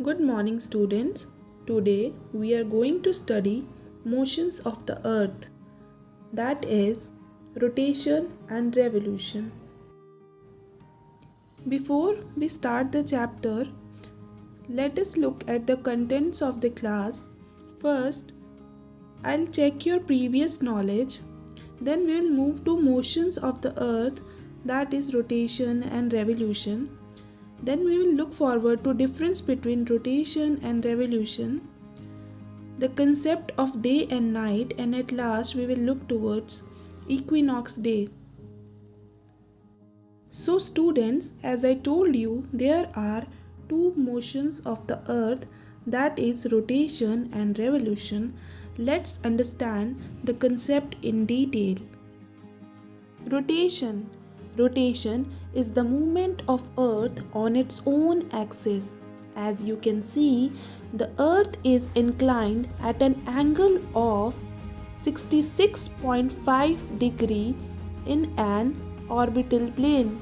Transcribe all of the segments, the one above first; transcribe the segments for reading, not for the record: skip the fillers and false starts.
Good morning, students. Today we are going to study motions of the earth, that is, rotation and revolution. Before we start the chapter, let us look at the contents of the class. First, I'll check your previous knowledge. Then we will move to motions of the earth, that is, rotation and revolution. Then we will look forward to difference between rotation and revolution, the concept of day and night, and at last we will look towards equinox day. So students, as I told you, there are two motions of the earth, that is rotation and revolution. Let's understand the concept in detail. Rotation. Rotation is the movement of earth on its own axis. As you can see, the earth is inclined at an angle of 66.5 degree in an orbital plane.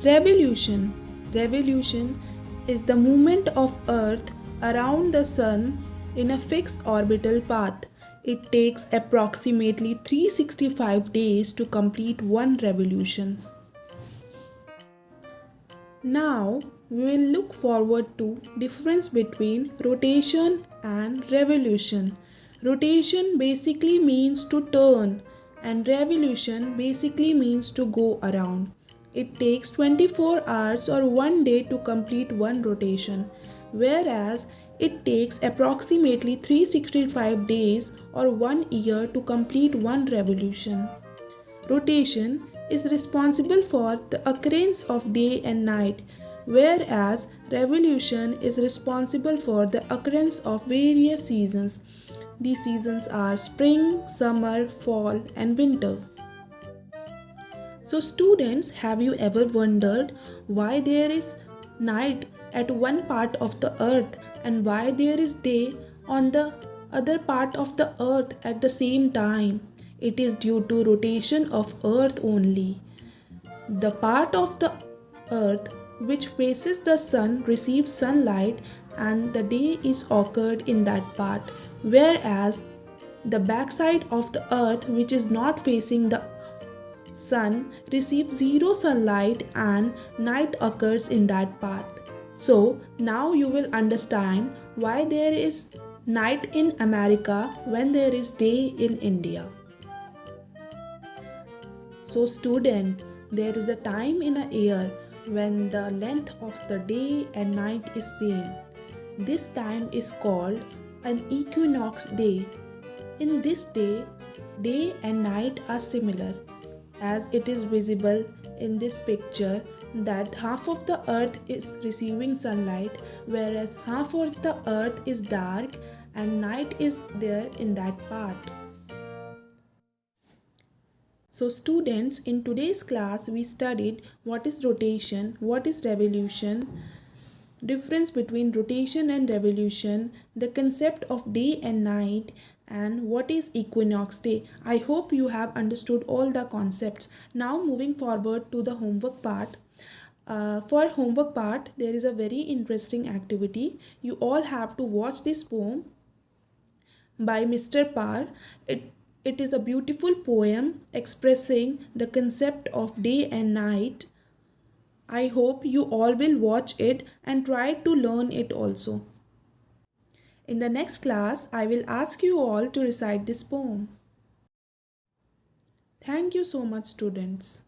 Revolution. Revolution is the movement of earth around the sun in a fixed orbital path. It takes approximately 365 days to complete one revolution. Now we will look forward to difference between rotation and revolution. Rotation basically means to turn and revolution basically means to go around. It takes 24 hours or 1 day to complete one rotation, whereas it takes approximately 365 days or 1 year to complete one revolution. Rotation is responsible for the occurrence of day and night, whereas revolution is responsible for the occurrence of various seasons. These seasons are spring, summer, fall, and winter. So, students, have you ever wondered why there is night at one part of the earth and why there is day on the other part of the earth at the same time? It is due to rotation of earth only. The part of the earth which faces the sun receives sunlight and the day is occurred in that part, whereas the backside of the earth which is not facing the sun receives zero sunlight and night occurs in that part. So now you will understand why there is night in America when there is day in India. So student, there is a time in a year when the length of the day and night is same. This time is called an equinox day. In this day, day and night are similar, as it is visible in this picture that half of the earth is receiving sunlight, whereas half of the earth is dark and night is there in that part. So students, in today's class we studied what is rotation, what is revolution, difference between rotation and revolution, the concept of day and night, and what is equinox day. I hope you have understood all the concepts. Now moving forward to the homework part. For homework part, there is a very interesting activity. You all have to watch this poem by Mr. Parr. It is a beautiful poem expressing the concept of day and night. I hope you all will watch it and try to learn it also. In the next class, I will ask you all to recite this poem. Thank you so much, students.